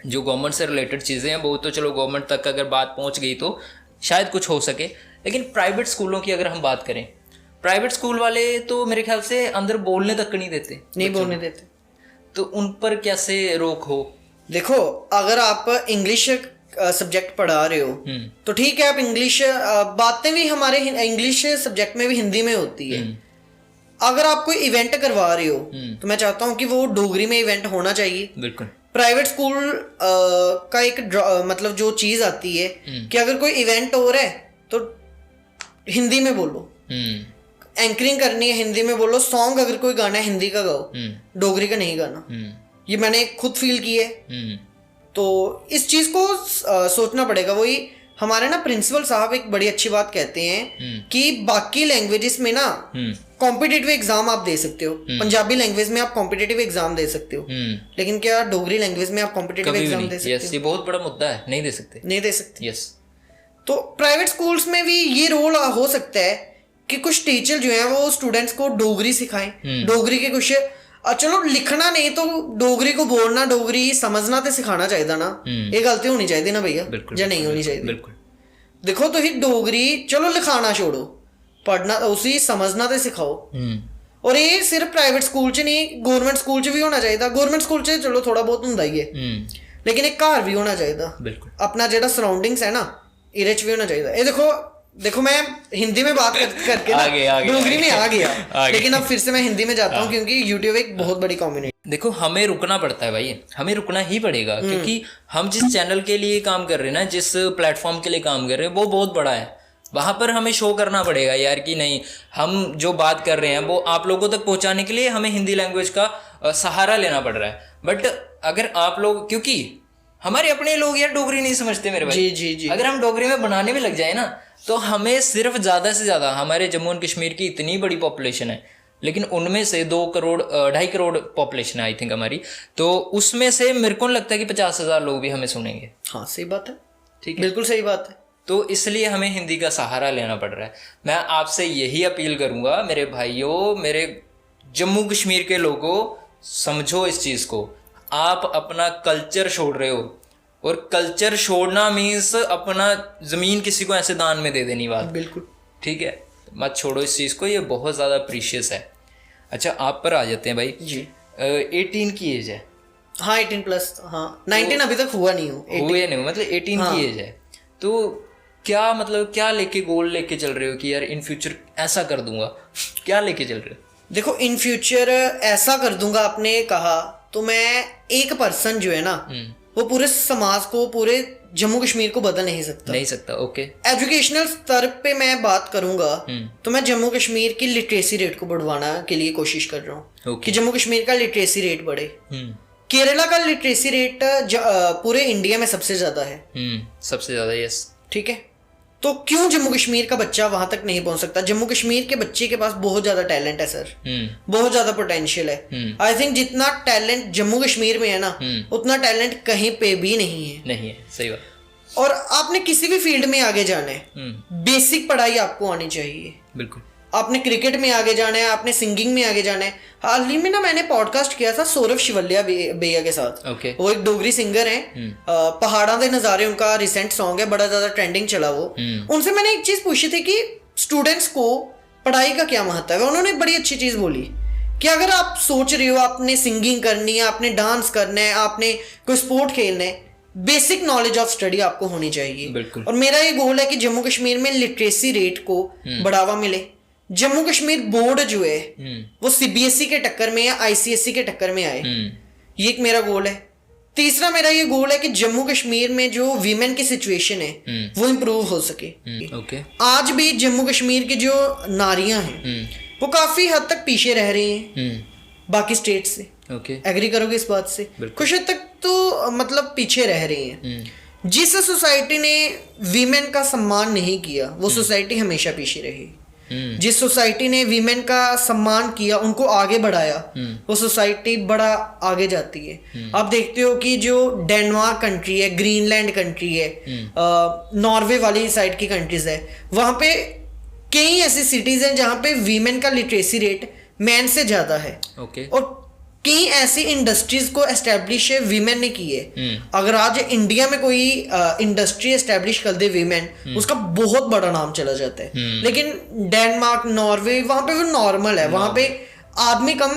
[SPEAKER 2] जो गवर्नमेंट से रिलेटेड चीज़ें हैं वो तो चलो गवर्नमेंट तक अगर बात पहुँच गई तो शायद कुछ हो सके। लेकिन प्राइवेट स्कूलों की अगर हम बात करें, प्राइवेट स्कूल वाले तो मेरे ख्याल से अंदर बोलने तक नहीं देते,
[SPEAKER 1] नहीं बोलने देते।
[SPEAKER 2] तो उन पर कैसे रोक हो?
[SPEAKER 1] देखो अगर आप इंग्लिश सब्जेक्ट पढ़ा रहे हो तो ठीक है, आप इंग्लिश बातें भी हमारे इंग्लिश सब्जेक्ट में भी हिंदी में होती है। अगर आप कोई इवेंट करवा रहे हो तो मैं चाहता हूँ कि वो डोगरी में इवेंट होना चाहिए।
[SPEAKER 2] बिल्कुल।
[SPEAKER 1] प्राइवेट स्कूल का एक मतलब जो चीज आती है कि अगर कोई इवेंट हो रहा है तो हिंदी में बोलो, एंकरिंग करनी है हिंदी में बोलो, सॉन्ग अगर कोई गाना है हिंदी का गाओ, डोगरी का नहीं गाना। ये मैंने खुद फील किया है। तो इस चीज को सोचना पड़ेगा। वही हमारे ना प्रिंसिपल साहब एक बड़ी अच्छी बात कहते हैं कि बाकी लैंग्वेजेस में ना कॉम्पिटिटिव एग्जाम आप दे सकते हो, पंजाबी लैंग्वेज में आप कॉम्पिटिटिव एग्जाम दे सकते हो, लेकिन क्या डोगरी लैंग्वेज में आप कॉम्पिटिटिव
[SPEAKER 2] कभी भी
[SPEAKER 1] एग्जाम
[SPEAKER 2] नहीं।
[SPEAKER 1] दे सकते
[SPEAKER 2] यस, ये बहुत बड़ा मुद्दा है, नहीं दे सकते।
[SPEAKER 1] नहीं दे सकते।
[SPEAKER 2] यस।
[SPEAKER 1] तो प्राइवेट स्कूल्स में भी ये रोल हो सकता है कि कुछ टीचर जो है वो स्टूडेंट्स को डोगरी सिखाएं, डोगरी के कुछ चलो लिखना नहीं तो डोगरी को बोलना, डोगरी समझना तो सिखाना चाहिए ना। ये गलती होनी चाहिए ना भैया, या नहीं होनी चाहिए?
[SPEAKER 2] बिल्कुल।
[SPEAKER 1] देखो तो ही डोगरी चलो लिखाना छोड़ो, पढ़ना उसी समझना तो सिखाओ। और ये सिर्फ प्राइवेट स्कूल च नहीं, गवर्नमेंट स्कूल च भी होना चाहिए। गवर्नमेंट स्कूल च चलो थोड़ा बहुत हुंदा ही है, लेकिन एक घर भी होना चाहिए।
[SPEAKER 2] बिल्कुल।
[SPEAKER 1] अपना जेड़ा सराउंडिंग्स है ना, इहदे च भी होना चाहिए। ये देखो मैं हिंदी में बात करके ना डोगरी में आ गया, लेकिन अब फिर से मैं हिंदी में जाता हूँ क्योंकि यूट्यूब एक बहुत बड़ी कम्युनिटी।
[SPEAKER 2] देखो हमें रुकना पड़ता है भाई, हमें रुकना ही पड़ेगा, क्योंकि हम जिस चैनल के लिए काम कर रहे हैं ना, जिस प्लेटफॉर्म के लिए काम कर रहे हैं, वो बहुत बड़ा है। वहाँ पर हमें शो करना पड़ेगा यार कि नहीं, हम जो बात कर रहे हैं वो आप लोगों तक पहुँचाने के लिए हमें हिंदी लैंग्वेज का सहारा लेना पड़ रहा है। बट अगर आप लोग, क्योंकि हमारे अपने लोग यार डोगरी नहीं समझते मेरे भाई।
[SPEAKER 1] जी।
[SPEAKER 2] अगर हम डोगरी में बनाने में लग जाए ना, तो हमें सिर्फ ज़्यादा से ज़्यादा, हमारे जम्मू एंड कश्मीर की इतनी बड़ी पॉपुलेशन है, लेकिन उनमें से 2.5 करोड़ पॉपुलेशन है आई थिंक हमारी, तो उसमें से मेरे को नहीं लगता है कि 50,000 लोग भी हमें सुनेंगे।
[SPEAKER 1] हाँ सही बात है,
[SPEAKER 2] ठीक है,
[SPEAKER 1] बिल्कुल सही बात है।
[SPEAKER 2] तो इसलिए हमें हिंदी का सहारा लेना पड़ रहा है। मैं आपसे यही अपील करूँगा मेरे भाइयों, मेरे जम्मू कश्मीर के लोगों, समझो इस चीज़ को। आप अपना कल्चर छोड़ रहे हो, और कल्चर छोड़ना मीन्स अपना ज़मीन किसी को ऐसे दान में दे देनी बात।
[SPEAKER 1] बिल्कुल
[SPEAKER 2] ठीक है, मत छोड़ो इस चीज़ को, ये बहुत ज़्यादा प्रीशियस है। अच्छा, आप पर आ जाते हैं भाई
[SPEAKER 1] जी।
[SPEAKER 2] 18 की एज है।
[SPEAKER 1] हाँ 18+, हाँ 19 अभी तक हुआ नहीं हो,
[SPEAKER 2] हुए नहीं, मतलब 18 की एज है। तो क्या मतलब, क्या लेके गोल लेके चल रहे हो कि यार इन फ्यूचर ऐसा कर दूंगा, क्या लेके चल रहे हो?
[SPEAKER 1] देखो इन फ्यूचर ऐसा कर दूंगा आपने कहा, तो मैं एक पर्सन जो है ना, वो पूरे समाज को, पूरे जम्मू कश्मीर को बदल नहीं सकता।
[SPEAKER 2] ओके।
[SPEAKER 1] एजुकेशनल स्तर पे मैं बात करूंगा तो मैं जम्मू कश्मीर की लिटरेसी रेट को बढ़वाना के लिए कोशिश कर रहा हूँ कि जम्मू कश्मीर का लिटरेसी रेट बढ़े। केरला का लिटरेसी रेट पूरे इंडिया में सबसे ज्यादा है।
[SPEAKER 2] सबसे ज्यादा, यस।
[SPEAKER 1] ठीक है, तो क्यों जम्मू कश्मीर का बच्चा वहां तक नहीं पहुंच सकता? जम्मू कश्मीर के बच्चे के पास बहुत ज्यादा टैलेंट है सर, बहुत ज्यादा पोटेंशियल है। आई थिंक जितना टैलेंट जम्मू कश्मीर में है ना, उतना टैलेंट कहीं पे भी नहीं है।
[SPEAKER 2] सही बात।
[SPEAKER 1] और आपने किसी भी फील्ड में आगे जाना है, बेसिक पढ़ाई आपको आनी चाहिए।
[SPEAKER 2] बिल्कुल।
[SPEAKER 1] आपने क्रिकेट में आगे जाना है, आपने सिंगिंग में आगे जाना है। हाल ही में ना मैंने पॉडकास्ट किया था सौरभ शिवलिया भैया के साथ। वो एक डोगरी सिंगर हैं, पहाड़ां दे नज़ारे उनका रिसेंट सॉन्ग है, बड़ा ज्यादा ट्रेंडिंग चला वो। उनसे मैंने एक चीज पूछी थी कि स्टूडेंट्स को पढ़ाई का क्या महत्व है। उन्होंने बड़ी अच्छी चीज बोली कि अगर आप सोच रहे हो आपने सिंगिंग करनी है, आपने डांस करना है, आपने कोई स्पोर्ट खेलना है, बेसिक नॉलेज ऑफ स्टडी आपको होनी चाहिए। और मेरा ये गोल है कि जम्मू कश्मीर में लिटरेसी रेट को बढ़ावा मिले। जम्मू कश्मीर बोर्ड जो है वो सीबीएसई के टक्कर में या आईसीएसई के टक्कर में आए, ये एक मेरा गोल है। तीसरा मेरा ये गोल है कि जम्मू कश्मीर में जो वीमेन की सिचुएशन है वो इम्प्रूव हो सके। आज भी जम्मू कश्मीर की जो नारियां हैं वो काफी हद तक पीछे रह रही हैं बाकी स्टेट से। एग्री करोगे इस बात से? कुछ हद तक तो मतलब पीछे रह रही हैं। जिस सोसाइटी ने वीमेन का सम्मान नहीं किया वो सोसाइटी हमेशा पीछे रही। जिस सोसाइटी ने वीमेन का सम्मान किया, उनको आगे बढ़ाया, वो सोसाइटी बड़ा आगे जाती है। आप देखते हो कि जो डेनमार्क कंट्री है, ग्रीनलैंड कंट्री है, नॉर्वे वाली साइड की कंट्रीज है, वहां पे कई ऐसी सिटीज हैं जहां पे वीमेन का लिटरेसी रेट मैन से ज्यादा है। और कई ऐसी इंडस्ट्रीज को एस्टेब्लिश वीमेन ने की है। अगर आज इंडिया में कोई इंडस्ट्री एस्टेब्लिश कर दे वीमेन, उसका बहुत बड़ा नाम चला जाता है। लेकिन डेनमार्क, नॉर्वे, वहां पे वो नॉर्मल है। वहां पे आदमी कम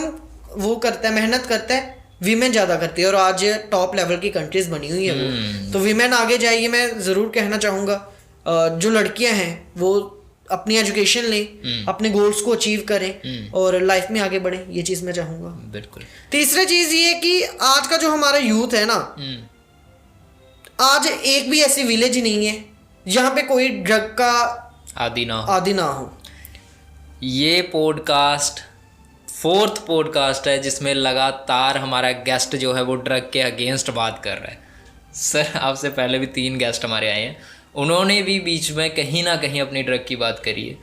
[SPEAKER 1] वो करता है, मेहनत करता है, वीमेन ज्यादा करती है। और आज टॉप लेवल की कंट्रीज बनी हुई है वो। तो वीमेन आगे जाइए, मैं जरूर कहना चाहूंगा। जो लड़कियां हैं वो अपनी एजुकेशन लें, अपने गोल्स को अचीव करें और लाइफ में आगे बढ़ें, ये चीज मैं चाहूंगा।
[SPEAKER 2] बिल्कुल।
[SPEAKER 1] तीसरी चीज ये कि आज का जो हमारा यूथ है ना, आज एक भी ऐसी विलेज नहीं है जहां पे कोई ड्रग का आदी ना हो।
[SPEAKER 2] ये पॉडकास्ट 4th पॉडकास्ट है जिसमें लगातार हमारा गेस्ट जो है वो ड्रग के अगेंस्ट बात कर रहा है। सर आपसे पहले भी 3 गेस्ट हमारे आए हैं उन्होंने भी बीच में कहीं ना कहीं अपनी ड्रग की बात करी है।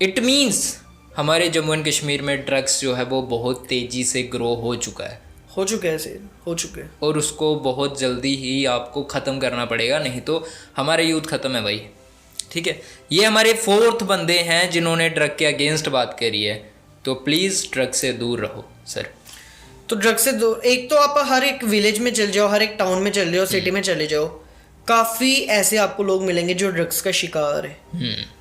[SPEAKER 2] इट मीन्स हमारे जम्मू एंड कश्मीर में ड्रग्स जो है वो बहुत तेज़ी से ग्रो हो चुका है,
[SPEAKER 1] हो चुके हैं सर, हो चुके हैं।
[SPEAKER 2] और उसको बहुत जल्दी ही आपको ख़त्म करना पड़ेगा, नहीं तो हमारे यूथ ख़त्म है भाई। ठीक है, ये हमारे 4th बंदे हैं जिन्होंने ड्रग के अगेंस्ट बात करी है। तो प्लीज़ ड्रग से दूर रहो सर।
[SPEAKER 1] तो ड्रग से दूर, एक तो आप हर एक विलेज में चल जाओ, हर एक टाउन में चल जाओ, सिटी में चले जाओ, काफ़ी ऐसे आपको लोग मिलेंगे जो ड्रग्स का शिकार है।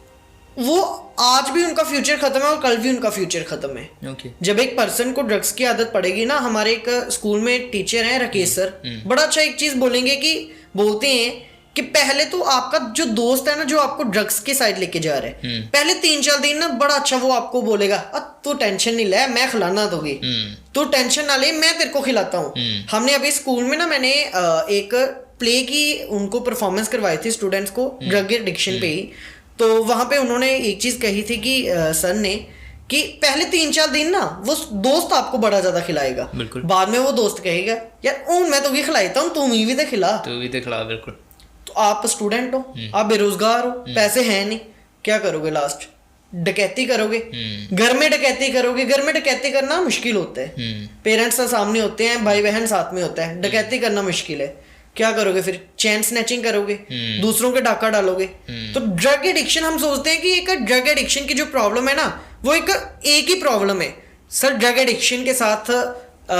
[SPEAKER 1] वो आज भी उनका फ्यूचर खत्म है और कल भी उनका फ्यूचर खत्म है।
[SPEAKER 2] ओके।
[SPEAKER 1] जब एक पर्सन को ड्रग्स की आदत पड़ेगी ना, हमारे एक स्कूल में एक टीचर हैं राकेश सर, बड़ा अच्छा एक चीज बोलेंगे कि बोलते हैं कि पहले तो आपका जो दोस्त है ना, जो आपको ड्रग्स के साइड लेके जा रहा है, पहले 3-4 दिन ना बड़ा अच्छा वो आपको बोलेगा, तू टेंशन नहीं ले, मैं खिलाना दोगी, तू टेंशन ना ले, मैं तेरे को खिलाता हूँ। हमने अभी स्कूल में ना, मैंने एक प्ले की उनको परफॉर्मेंस करवाई थी स्टूडेंट्स को ड्रग एडिक्शन पे ही। तो वहां पे उन्होंने एक चीज कही थी कि सर ने कि पहले 3-4 दिन ना वो दोस्त आपको बड़ा ज्यादा खिलाएगा,
[SPEAKER 2] बिल्कुल।
[SPEAKER 1] बाद में वो दोस्त कहेगा यार मैं तो भी खिलाता हूँ, तुम ही भी तो खिला।
[SPEAKER 2] तो भी तो खिला, बिल्कुल।
[SPEAKER 1] तो आप स्टूडेंट हो, आप बेरोजगार हो, पैसे हैं नहीं, क्या करोगे लास्ट? डकैती करोगे, घर में डकैती करोगे। घर में डकैती करना मुश्किल होता है, पेरेंट्स तो सामने होते हैं, भाई बहन साथ में होता है, डकैती करना मुश्किल है। क्या करोगे फिर? चेन स्नैचिंग करोगे, दूसरों के डाका डालोगे। तो ड्रग एडिक्शन, हम सोचते हैं कि एक ड्रग एडिक्शन की जो प्रॉब्लम है ना, वो एक ही प्रॉब्लम है सर। ड्रग एडिक्शन के साथ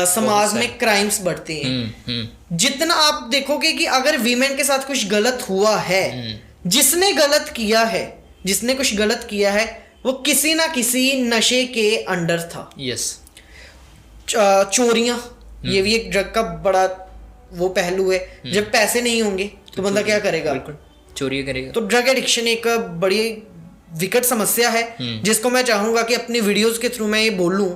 [SPEAKER 1] समाज में क्राइम्स बढ़ते हैं। जितना आप देखोगे कि अगर वीमेन के साथ कुछ गलत हुआ है, जिसने गलत किया है, जिसने कुछ गलत किया है, वो किसी ना किसी नशे के अंडर था।
[SPEAKER 2] यस।
[SPEAKER 1] चोरियां, ये भी एक ड्रग का बड़ा वो पहलू है। जब पैसे नहीं होंगे तो बंदा क्या करेगा?
[SPEAKER 2] बिल्कुल, चोरी करेगा।
[SPEAKER 1] तो ड्रग एडिक्शन एक बड़ी विकट समस्या है, जिसको मैं चाहूंगा कि अपनी वीडियोस के थ्रू मैं ये बोलूं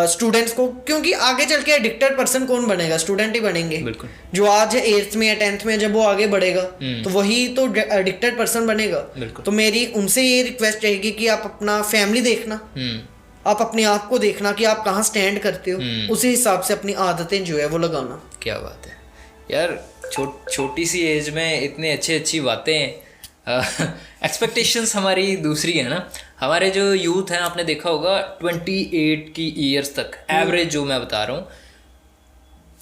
[SPEAKER 1] स्टूडेंट्स को, क्योंकि आगे चल के एडिक्टेड पर्सन कौन बनेगा? स्टूडेंट ही बनेंगे।
[SPEAKER 2] बिल्कुल।
[SPEAKER 1] जो आज 8th में या 10th में, जब वो आगे बढ़ेगा तो वही तो एडिक्टेड पर्सन बनेगा। तो मेरी उनसे ये रिक्वेस्ट रहेगी कि आप अपना फैमिली देखना, आप अपने आप को देखना कि आप कहाँ स्टैंड करते हो, उसी हिसाब से अपनी आदतें जो है वो लगाना।
[SPEAKER 2] क्या बात है यार, छोटी सी एज में इतनी अच्छी बातें। एक्सपेक्टेशंस हमारी दूसरी है ना। हमारे जो यूथ हैं, आपने देखा होगा 28 की ईयर्स तक एवरेज, जो मैं बता रहा हूँ,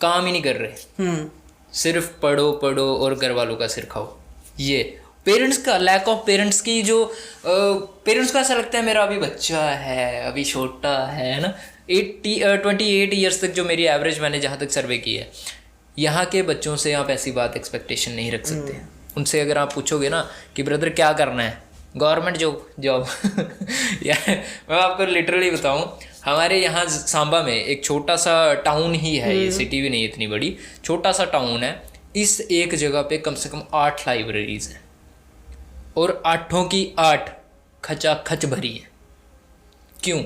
[SPEAKER 2] काम ही नहीं कर रहे, सिर्फ पढ़ो पढ़ो और घर वालों का सिर खाओ। ये पेरेंट्स का लैक ऑफ पेरेंट्स की जो पेरेंट्स को ऐसा लगता है मेरा अभी बच्चा है, अभी छोटा है ना। 28 ईयर्स तक जो मेरी एवरेज, मैंने जहाँ तक सर्वे की है, यहाँ के बच्चों से आप ऐसी बात एक्सपेक्टेशन नहीं रख सकते। उनसे अगर आप पूछोगे ना कि ब्रदर क्या करना है, गवर्नमेंट जॉब यार मैं आपको लिटरली बताऊं, हमारे यहाँ सांबा में एक छोटा सा टाउन ही है, ये सिटी भी नहीं इतनी बड़ी, छोटा सा टाउन है। इस एक जगह पे कम से कम 8 लाइब्रेरीज हैं और 8 की 8 खचाखच भरी है। क्यों?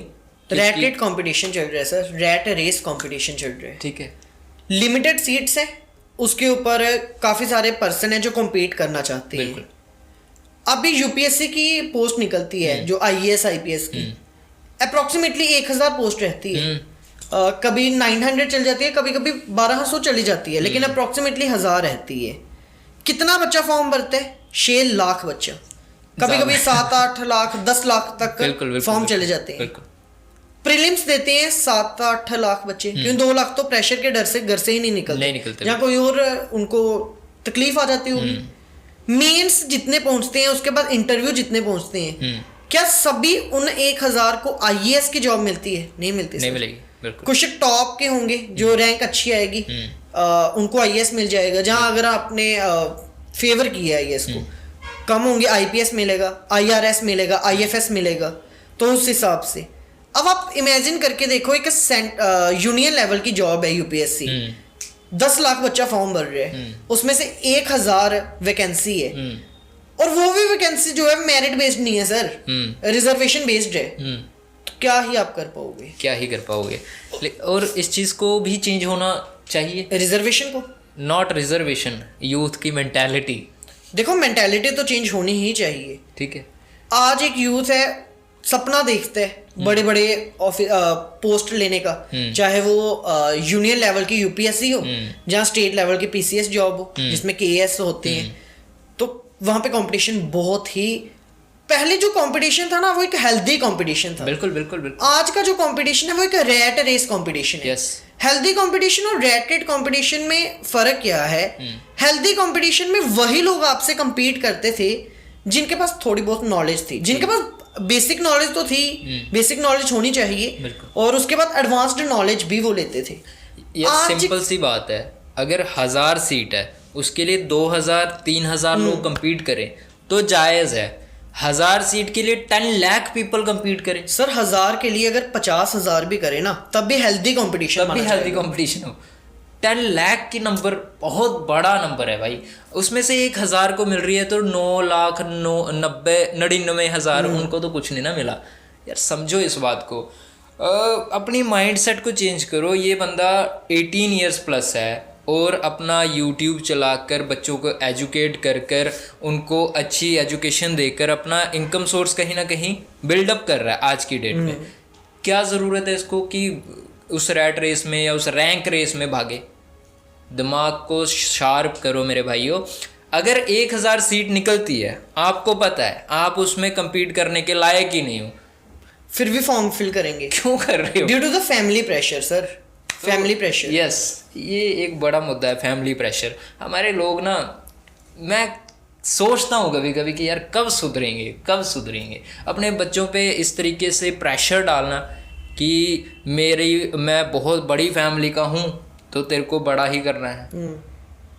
[SPEAKER 1] रैट कंपटीशन चल रहा है सर, रैट रेस कंपटीशन चल रहा है।
[SPEAKER 2] ठीक है,
[SPEAKER 1] लिमिटेड सीट्स है, उसके ऊपर काफी सारे पर्सन है जो कम्पीट करना चाहते हैं।
[SPEAKER 2] बिल्कुल।
[SPEAKER 1] अभी यूपीएससी की पोस्ट निकलती है, जो आईएएस आईपीएस की, अप्रोक्सीमेटली 1000 पोस्ट रहती है। कभी 900 चल जाती है, कभी कभी 1200 चली जाती है, लेकिन अप्रोक्सीमेटली 1000 रहती है। कितना बच्चा फॉर्म भरता है? 6 लाख बच्चा, कभी कभी 7-8 लाख 10 लाख तक फॉर्म चले जाते हैं। प्रीलिम्स देते हैं 7-8 लाख बच्चे, क्योंकि 2 लाख तो प्रेशर के डर से घर से ही नहीं निकलते, या कोई और उनको तकलीफ आ जाती होगी। मेंस जितने पहुंचते हैं, उसके बाद इंटरव्यू जितने पहुंचते हैं, क्या सभी उन 1000 को आईएएस की जॉब मिलती है? नहीं मिलती,
[SPEAKER 2] नहीं मिलेगी। बिल्कुल।
[SPEAKER 1] कुछ टॉप के होंगे जो रैंक अच्छी आएगी, उनको आईएएस मिल जाएगा। जहां अगर आपने फेवर किया आईएएस को, कम होंगे आईपीएस मिलेगा, आईआरएस मिलेगा, आईएफएस मिलेगा। तो उस हिसाब से अब आप इमेजिन करके देखो, एक यूनियन लेवल की जॉब है यूपीएससी, 10 लाख बच्चा फॉर्म भर रहे हैं, उसमें से 1000 वैकेंसी है, और वो भी वैकेंसी जो है मेरिट बेस्ड नहीं है सर, रिजर्वेशन बेस्ड है। तो क्या ही आप कर पाओगे?
[SPEAKER 2] क्या ही कर पाओगे? और इस चीज को भी चेंज होना चाहिए,
[SPEAKER 1] रिजर्वेशन को,
[SPEAKER 2] नॉट रिजर्वेशन, यूथ की मेंटालिटी।
[SPEAKER 1] देखो मेंटालिटी तो चेंज होनी ही चाहिए।
[SPEAKER 2] ठीक है,
[SPEAKER 1] आज एक यूथ है, सपना देखते हैं बड़े बड़े पोस्ट लेने का, चाहे वो यूनियन लेवल की यूपीएससी हो, जहाँ स्टेट लेवल की पीसीएस जॉब हो, जिसमें केएएस होते हैं। तो वहाँ पे कंपटीशन बहुत ही, पहले जो कंपटीशन था ना वो एक हेल्दी कंपटीशन था।
[SPEAKER 2] बिल्कुल बिल्कुल बिल्कुल।
[SPEAKER 1] आज का जो कंपटीशन है वो एक रैट रेस कंपटीशन है।
[SPEAKER 2] Yes.
[SPEAKER 1] हेल्दी कंपटीशन और रैट रेट कंपटीशन में फर्क क्या है? हेल्दी कंपटीशन में वही लोग आपसे compete करते थे जिनके पास थोड़ी बहुत नॉलेज थी, जिनके पास बेसिक नॉलेज तो थी, बेसिक नॉलेज होनी चाहिए,
[SPEAKER 2] बिल्कुल।
[SPEAKER 1] और उसके बाद एडवांस्ड नॉलेज भी वो लेते थे।
[SPEAKER 2] ये
[SPEAKER 1] आज-
[SPEAKER 2] सिंपल सी बात है, अगर 1000 सीट है उसके लिए 2000 3000 लोग compete करें तो जायज़ है। 1000 सीट के लिए 10 लाख पीपल compete करें
[SPEAKER 1] सर 1000 के लिए अगर 50,000 भी करे ना तब भी हेल्दी कंपटीशन
[SPEAKER 2] तब भी हेल्दी कंपटीशन हो। 10 लाख की नंबर बहुत बड़ा नंबर है भाई, उसमें से 1000 को मिल रही है तो 9,99,000 उनको तो कुछ नहीं ना मिला यार। समझो इस बात को, अपनी माइंडसेट को चेंज करो। ये बंदा 18 इयर्स प्लस है और अपना यूट्यूब चलाकर बच्चों को एजुकेट कर कर उनको अच्छी एजुकेशन देकर अपना इनकम सोर्स कहीं ना कहीं बिल्डअप कर रहा है आज की डेट में। क्या ज़रूरत है इसको कि उस रैट रेस में या उस रैंक रेस में भागे? दिमाग को शार्प करो मेरे भाइयों। अगर 1000 सीट निकलती है, आपको पता है आप उसमें compete करने के लायक ही नहीं हो,
[SPEAKER 1] फिर भी फॉर्म फिल करेंगे
[SPEAKER 2] क्यों कर रहे हो?
[SPEAKER 1] Due to the family pressure sir, family pressure.
[SPEAKER 2] Yes, ये एक बड़ा मुद्दा है, फैमिली प्रेशर। हमारे लोग ना, मैं सोचता हूँ कभी कभी कि यार कब सुधरेंगे, कब सुधरेंगे। अपने बच्चों पे इस तरीके से प्रेशर डालना कि मैं बहुत बड़ी फैमिली का हूँ तो तेरे को बड़ा ही करना है।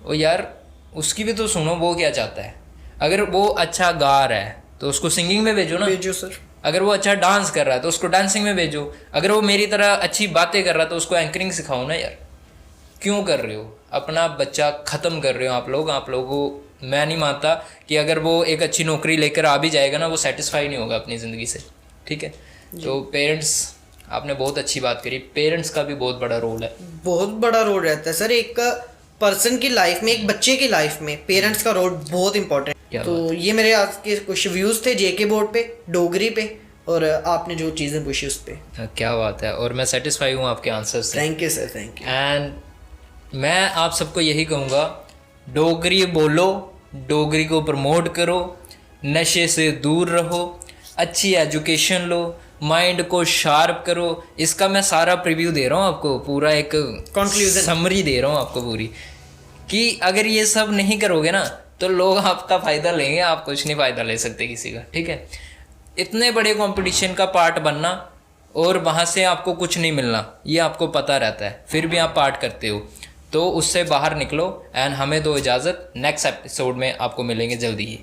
[SPEAKER 2] और यार उसकी भी तो सुनो, वो क्या चाहता है। अगर वो अच्छा गा रहा है तो उसको सिंगिंग में भेजो ना,
[SPEAKER 1] भेजो सर।
[SPEAKER 2] अगर वो अच्छा डांस कर रहा है तो उसको डांसिंग में भेजो। अगर वो मेरी तरह अच्छी बातें कर रहा है तो उसको एंकरिंग सिखाओ ना यार। क्यों कर रहे हो? अपना बच्चा ख़त्म कर रहे हो आप लोगों को। मैं नहीं मानता कि अगर वो एक अच्छी नौकरी लेकर आ भी जाएगा ना, वो सेटिस्फाई नहीं होगा अपनी ज़िंदगी से। ठीक है, तो पेरेंट्स, आपने बहुत अच्छी बात करी, पेरेंट्स का भी बहुत बड़ा रोल है।
[SPEAKER 1] बहुत बड़ा रोल रहता है सर एक पर्सन की लाइफ में, एक बच्चे की लाइफ में पेरेंट्स का रोल बहुत इंपॉर्टेंट है। तो ये मेरे आज के कुछ व्यूज़ थे जेके बोर्ड पे, डोगरी पे, और आपने जो चीज़ें पूछी उस पे।
[SPEAKER 2] क्या बात है, और मैं सेटिस्फाई हूँ आपके आंसर से।
[SPEAKER 1] Thank you sir, thank you.
[SPEAKER 2] And मैं आप सबको यही कहूँगा, डोगरी बोलो, डोगरी को प्रमोट करो, नशे से दूर रहो, अच्छी एजुकेशन लो, माइंड को शार्प करो। इसका मैं सारा प्रीव्यू दे रहा हूँ आपको, पूरा एक
[SPEAKER 1] Conclusion।
[SPEAKER 2] समरी दे रहा हूँ आपको पूरी, कि अगर ये सब नहीं करोगे ना तो लोग आपका फ़ायदा लेंगे, आप कुछ नहीं फ़ायदा ले सकते किसी का। ठीक है, इतने बड़े कंपटीशन का पार्ट बनना और वहाँ से आपको कुछ नहीं मिलना, ये आपको पता रहता है, फिर भी आप पार्ट करते हो, तो उससे बाहर निकलो। एंड हमें दो इजाज़त, नेक्स्ट एपिसोड में आपको मिलेंगे जल्दी ही।